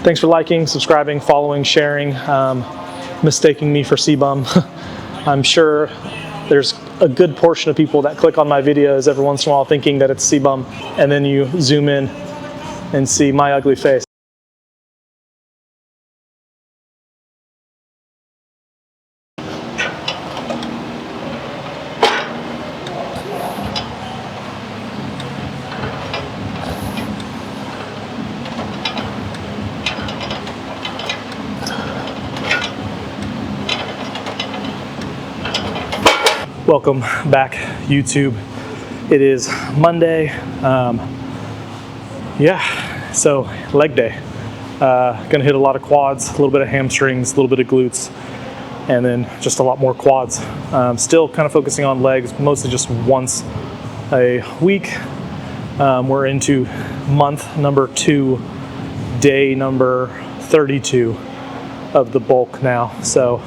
Thanks for liking, subscribing, following, sharing, mistaking me for C-Bum. I'm sure there's a good portion of people that click on my videos every once in a while thinking that it's C-Bum, and then you zoom in and see my ugly face. Welcome back, YouTube. It is Monday. Yeah, so leg day. Gonna hit a lot of quads, a little bit of hamstrings, a little bit of glutes, and then just a lot more quads. Still kind of focusing on legs, mostly just once a week. We're into month number 2, day number 32 of the bulk now. So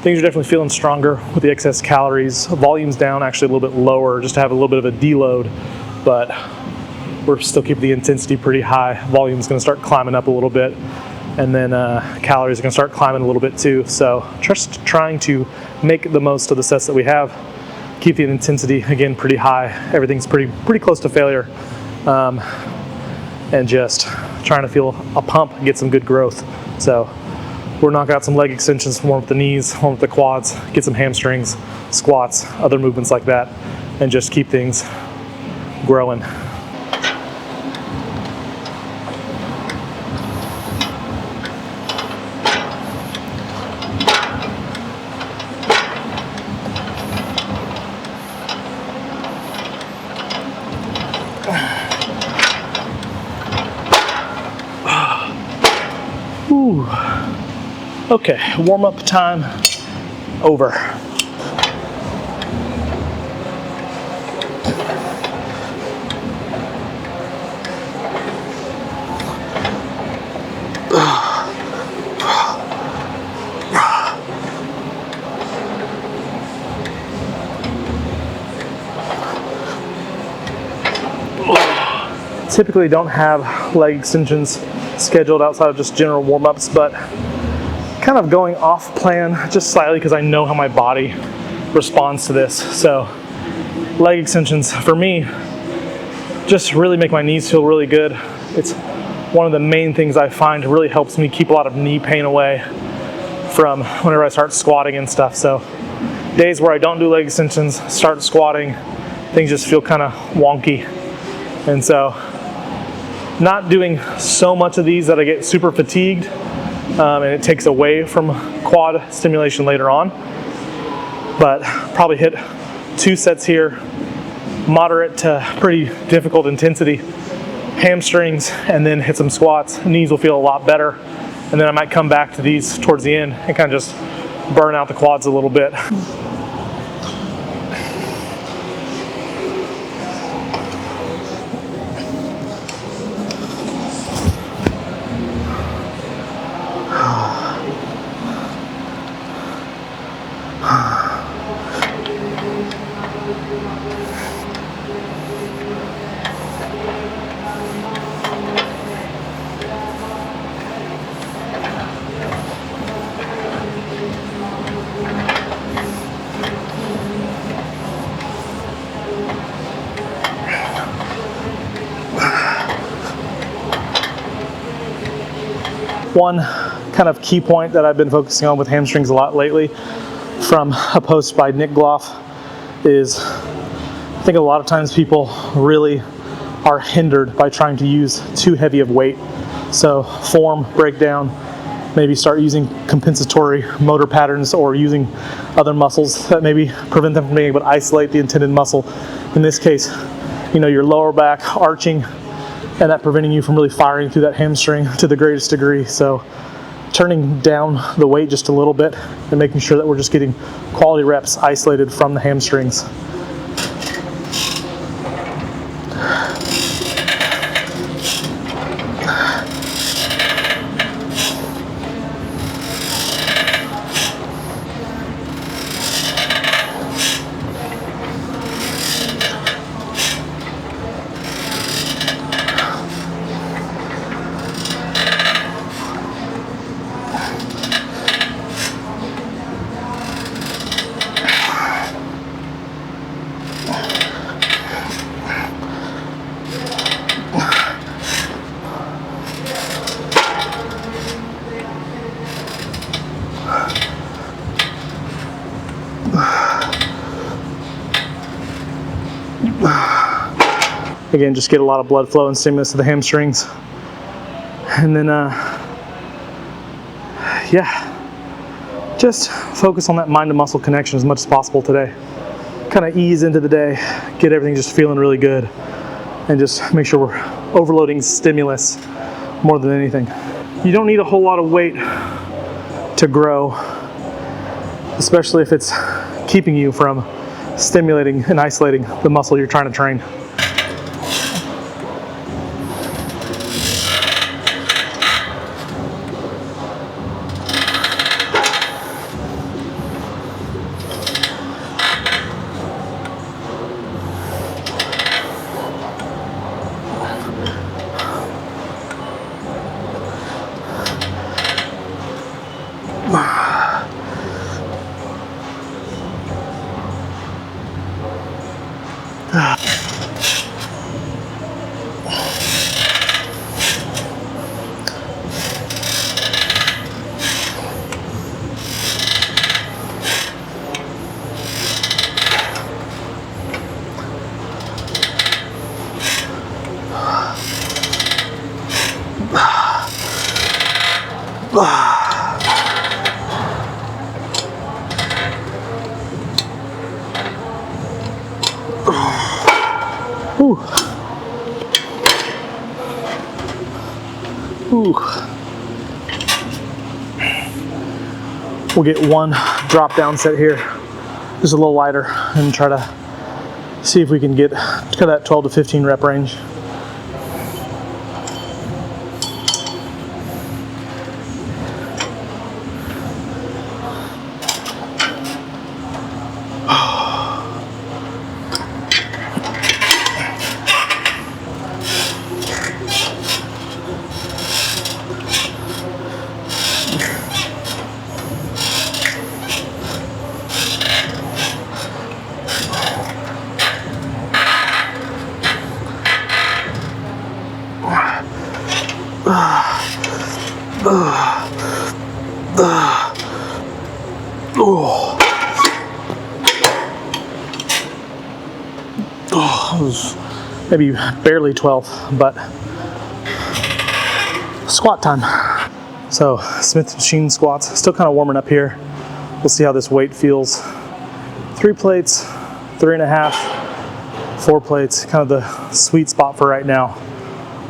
things are definitely feeling stronger with the excess calories. Volume's down, actually a little bit lower, just to have a little bit of a deload, but we're still keeping the intensity pretty high. Volume's gonna start climbing up a little bit, and then calories are gonna start climbing a little bit too. So just trying to make the most of the sets that we have, keep the intensity, again, pretty high. Everything's pretty close to failure, and just trying to feel a pump and get some good growth. So we'll knock out some leg extensions, warm up the knees, warm up the quads, get some hamstrings, squats, other movements like that, and just keep things growing. Ooh. Okay, warm-up time over. Typically don't have leg extensions scheduled outside of just general warm-ups, but kind of going off plan just slightly because I know how my body responds to this. So leg extensions for me just really make my knees feel really good. It's one of the main things I find really helps me keep a lot of knee pain away from whenever I start squatting and stuff. So days where I don't do leg extensions, start squatting, things just feel kind of wonky. And so not doing so much of these that I get super fatigued, and it takes away from quad stimulation later on. But probably hit 2 sets here, moderate to pretty difficult intensity, hamstrings, and then hit some squats. Knees will feel a lot better. And then I might come back to these towards the end and kind of just burn out the quads a little bit. One kind of key point that I've been focusing on with hamstrings a lot lately from a post by Nick Gloff is I think a lot of times people really are hindered by trying to use too heavy of weight. So form, breakdown, maybe start using compensatory motor patterns or using other muscles that maybe prevent them from being able to isolate the intended muscle. In this case, you know, your lower back arching and that preventing you from really firing through that hamstring to the greatest degree. So turning down the weight just a little bit and making sure that we're just getting quality reps isolated from the hamstrings. Again, just get a lot of blood flow and stimulus to the hamstrings. And then, yeah, just focus on that mind to muscle connection as much as possible today. Kind of ease into the day, get everything just feeling really good, and just make sure we're overloading stimulus more than anything. You don't need a whole lot of weight to grow, especially if it's keeping you from stimulating and isolating the muscle you're trying to train. Ooh. Ooh. We'll get one drop down set here, just a little lighter, and try to see if we can get kind of that 12 to 15 rep range. Oh, it was maybe barely 12, but squat time. So Smith machine squats, still kind of warming up here. We'll see how this weight feels. 3 plates, 3.5, 4 plates, kind of the sweet spot for right now.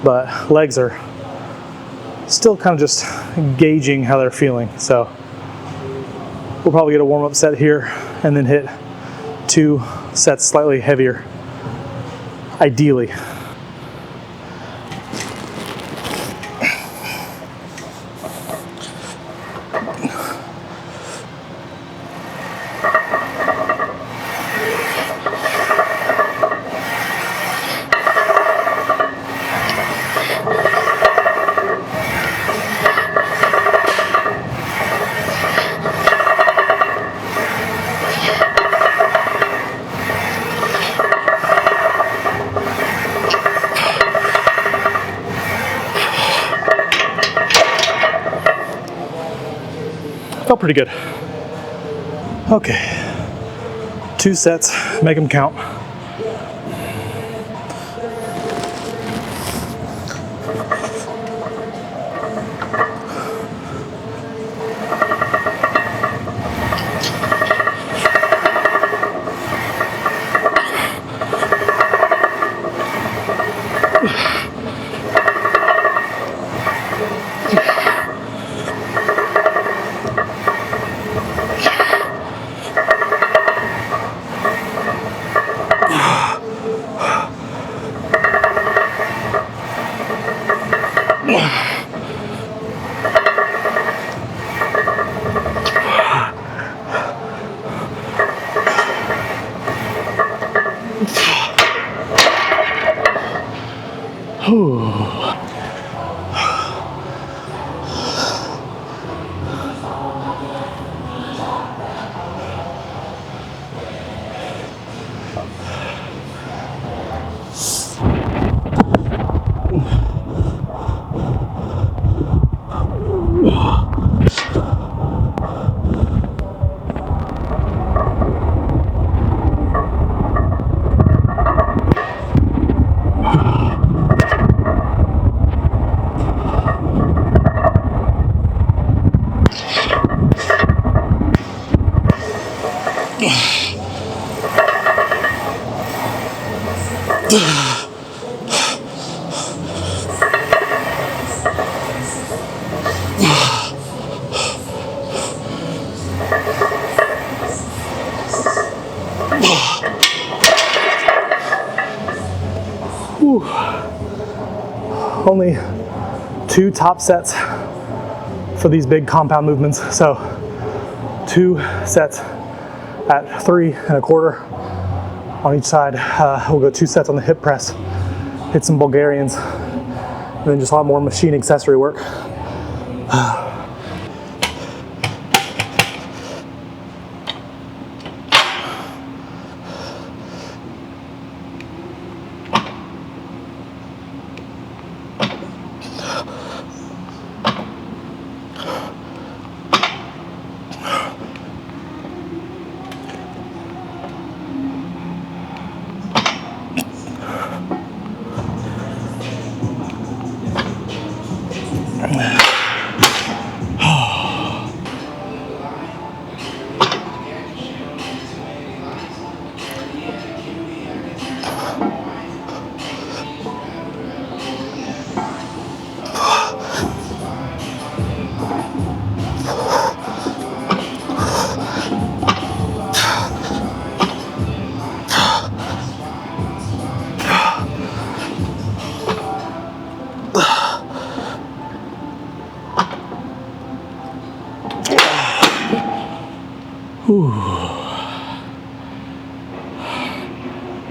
But legs are still kind of just gauging how they're feeling. So we'll probably get a warm-up set here and then hit 2 sets slightly heavier, ideally. Felt pretty good. Okay, 2 sets, make them count. Whew. Only 2 top sets for these big compound movements. So 2 sets at 3 1/4 on each side. We'll go 2 sets on the hip press, hit some Bulgarians, and then just a lot more machine accessory work.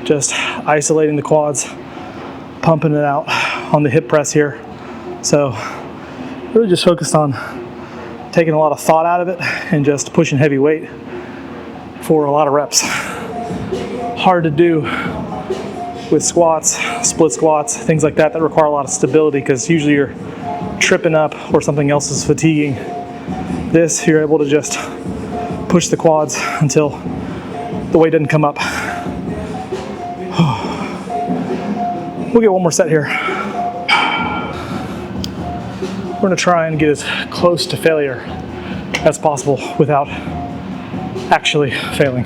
Just isolating the quads, pumping it out on the hip press here. So really just focused on taking a lot of thought out of it and just pushing heavy weight for a lot of reps. Hard to do with squats, split squats, things like that require a lot of stability because usually you're tripping up or something else is fatiguing. This, you're able to just push the quads until the weight doesn't come up. We'll get one more set here. We're gonna try and get as close to failure as possible without actually failing.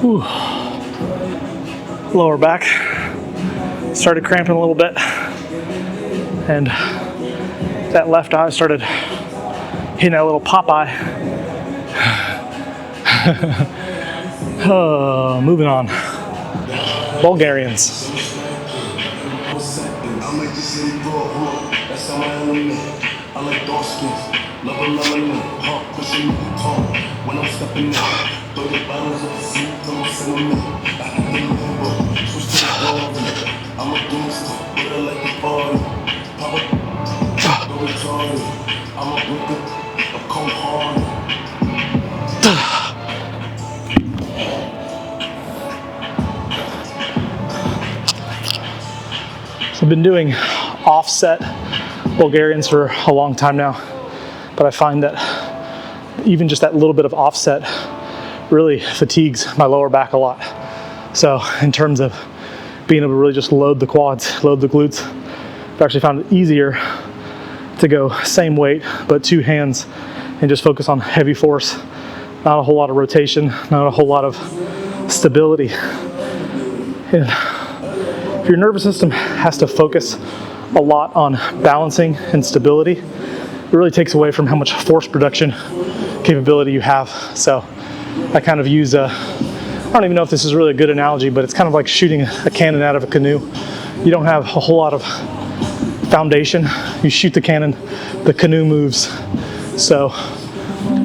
Whew. Lower back started cramping a little bit, and that left eye started hitting that little pop eye. Oh, moving on. Bulgarians. I like dark skins, love me, pushing me, when I'm stepping out, throw your bottles at the seat, come send me, I have the number, switch to the ball, I'm a gangster, but I like the party, pop up, go retarded, I'm a whippet, a cold hard. So I've been doing offset Bulgarians for a long time now, but I find that even just that little bit of offset really fatigues my lower back a lot. So in terms of being able to really just load the quads, load the glutes, I've actually found it easier to go same weight, but 2 hands and just focus on heavy force. Not a whole lot of rotation, not a whole lot of stability. And if your nervous system has to focus a lot on balancing and stability, it really takes away from how much force production capability you have. So I kind of use I don't even know if this is really a good analogy, but it's kind of like shooting a cannon out of a canoe. You don't have a whole lot of foundation. You shoot the cannon, the canoe moves. So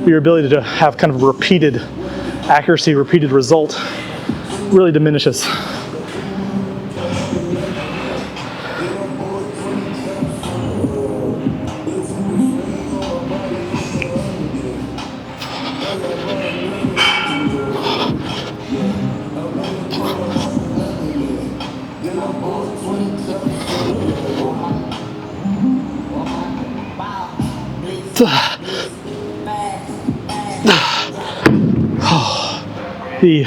your ability to have kind of repeated accuracy, repeated result really diminishes. The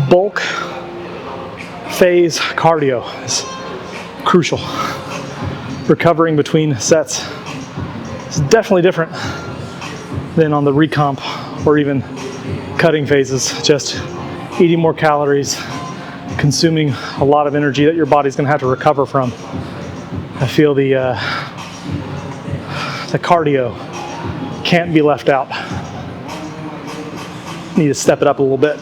bulk phase cardio is crucial. Recovering between sets is definitely different than on the recomp or even cutting phases. Just eating more calories, consuming a lot of energy that your body's going to have to recover from. I feel the cardio can't be left out. Need to step it up a little bit.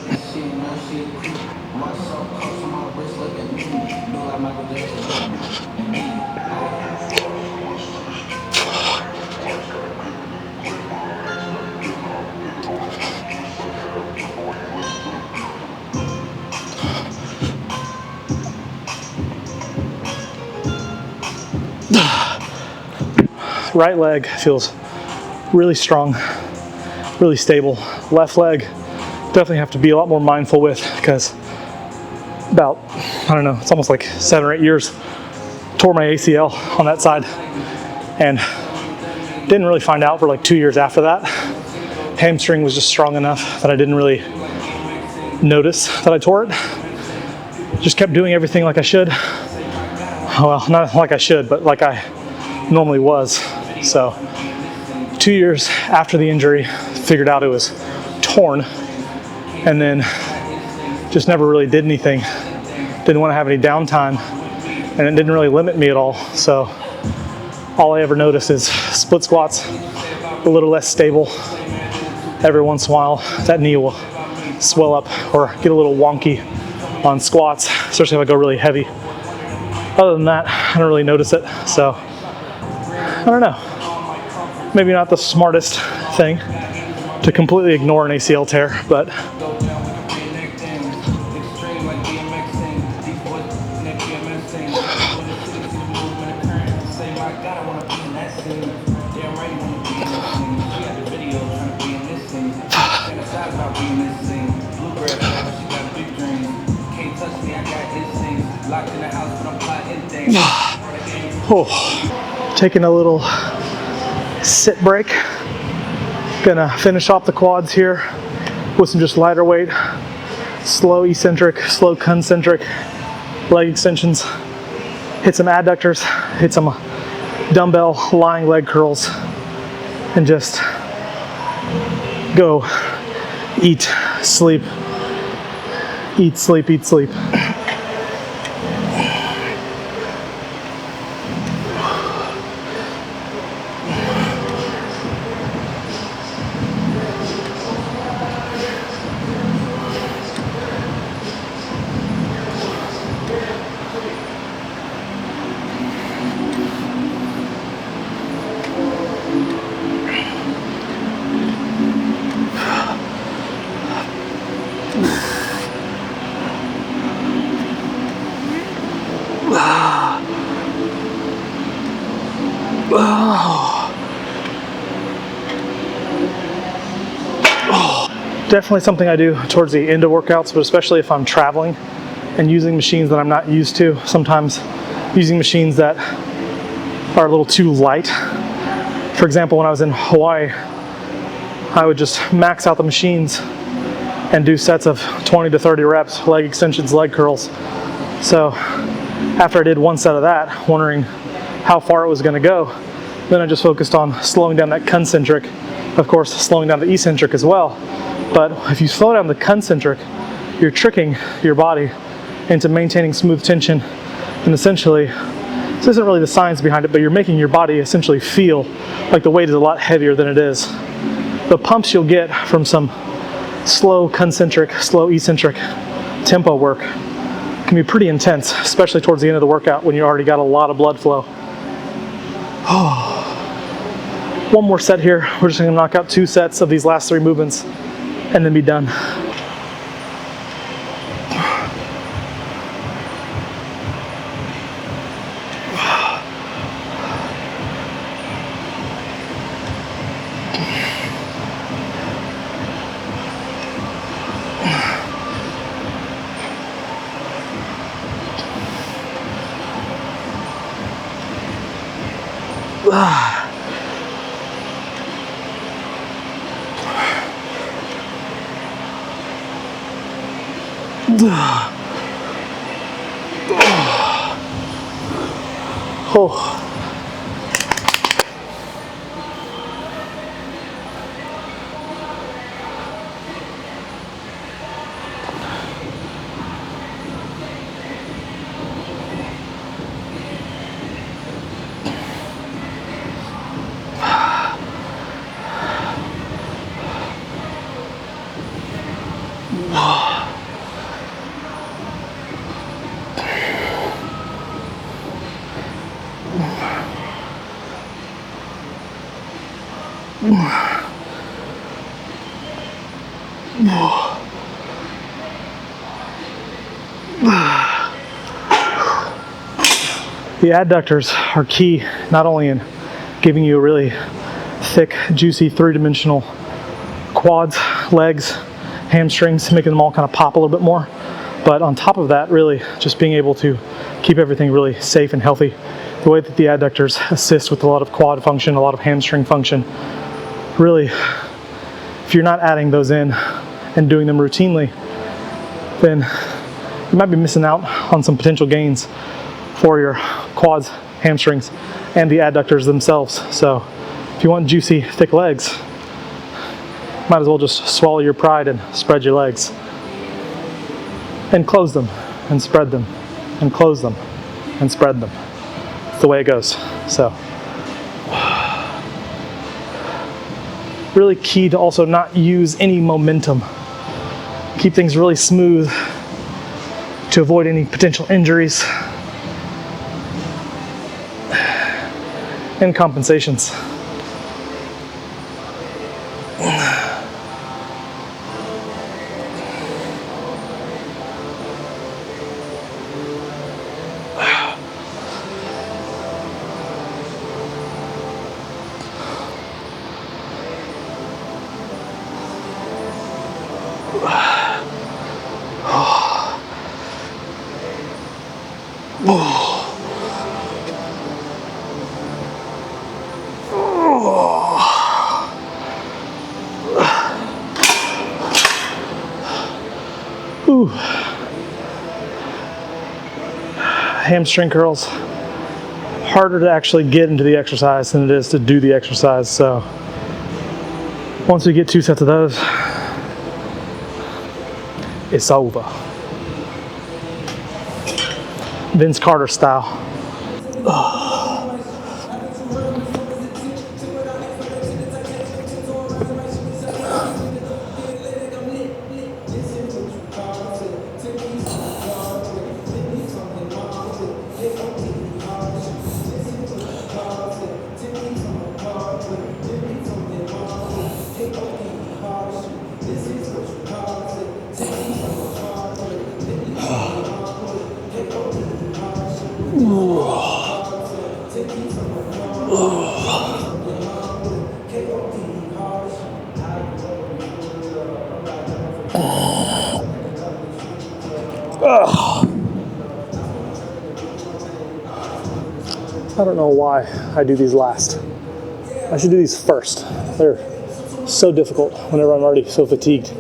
Right leg feels really strong, really stable. Left leg, definitely have to be a lot more mindful with, because about, I don't know, it's almost like 7 or 8 years, tore my ACL on that side, and didn't really find out for like 2 years after that. Hamstring was just strong enough that I didn't really notice that I tore it. Just kept doing everything like I should. Well, not like I should, but like I normally was. So 2 years after the injury, figured out it was torn, and then just never really did anything. Didn't want to have any downtime, and it didn't really limit me at all. So all I ever noticed is split squats, a little less stable. Every once in a while, that knee will swell up or get a little wonky on squats, especially if I go really heavy. Other than that, I don't really notice it. So I don't know. Maybe not the smartest thing to completely ignore an ACL tear, but taking a little sit break. Gonna finish off the quads here with some just lighter weight, slow eccentric, slow concentric leg extensions. Hit some adductors, hit some dumbbell lying leg curls, and just go eat, sleep, eat, sleep, eat, sleep. Definitely something I do towards the end of workouts, but especially if I'm traveling and using machines that I'm not used to. Sometimes using machines that are a little too light. For example, when I was in Hawaii, I would just max out the machines and do sets of 20 to 30 reps, leg extensions, leg curls. So after I did one set of that, wondering how far it was going to go, then I just focused on slowing down that concentric, of course slowing down the eccentric as well. But if you slow down the concentric, you're tricking your body into maintaining smooth tension, and essentially, this isn't really the science behind it, but you're making your body essentially feel like the weight is a lot heavier than it is. The pumps you'll get from some slow concentric, slow eccentric tempo work can be pretty intense, especially towards the end of the workout when you already got a lot of blood flow. One more set here. We're just gonna knock out 2 sets of these last 3 movements and then be done. Oh. The adductors are key not only in giving you a really thick, juicy, 3-dimensional quads, legs, hamstrings, making them all kind of pop a little bit more, but on top of that, really just being able to keep everything really safe and healthy. The way that the adductors assist with a lot of quad function, a lot of hamstring function, really, if you're not adding those in and doing them routinely, then you might be missing out on some potential gains for your quads, hamstrings, and the adductors themselves. So if you want juicy, thick legs, might as well just swallow your pride and spread your legs. And close them, and spread them, and close them, and spread them. It's the way it goes. So really key to also not use any momentum. Keep things really smooth to avoid any potential injuries and compensations. Ooh. Hamstring curls, harder to actually get into the exercise than it is to do the exercise. So once we get 2 sets of those, it's over. Vince Carter style. I don't know why I do these last. I should do these first. They're so difficult whenever I'm already so fatigued.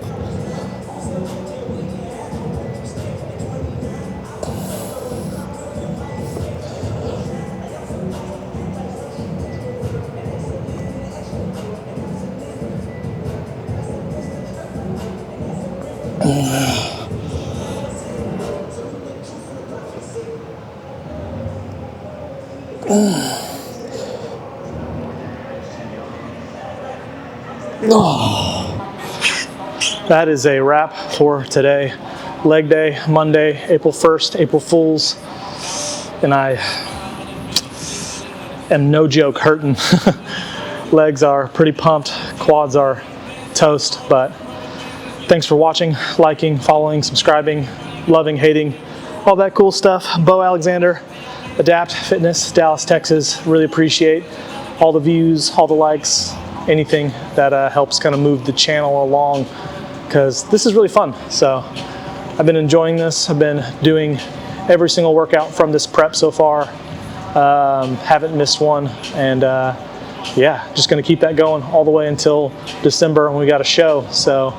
That is a wrap for today. leg day, Monday, April 1st, April Fools, and I am no joke hurting. Legs are pretty pumped, quads are toast, but thanks for watching, liking, following, subscribing, loving, hating, all that cool stuff. Bo Alexander, Adapt Fitness, Dallas, Texas. Really appreciate all the views, all the likes, anything that helps kind of move the channel along, because this is really fun. So I've been enjoying this. I've been doing every single workout from this prep so far. Haven't missed one, and yeah, just going to keep that going all the way until December when we got a show. So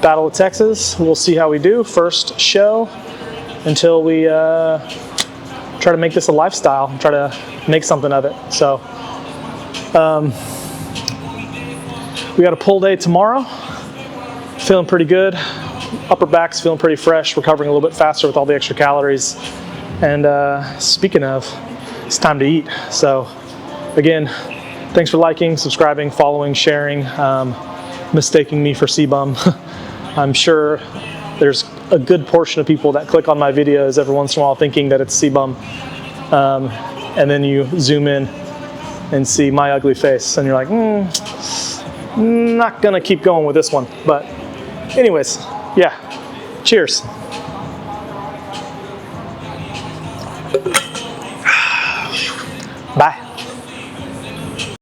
Battle of Texas, we'll see how we do. First show until we try to make this a lifestyle and try to make something of it. So we got a pull day tomorrow. Feeling pretty good. Upper back's feeling pretty fresh, recovering a little bit faster with all the extra calories. And speaking of, it's time to eat. So again, thanks for liking, subscribing, following, sharing, mistaking me for C-Bum. I'm sure there's a good portion of people that click on my videos every once in a while thinking that it's C-Bum. And then you zoom in and see my ugly face and you're like, not gonna keep going with this one. But anyways, yeah, cheers. Bye.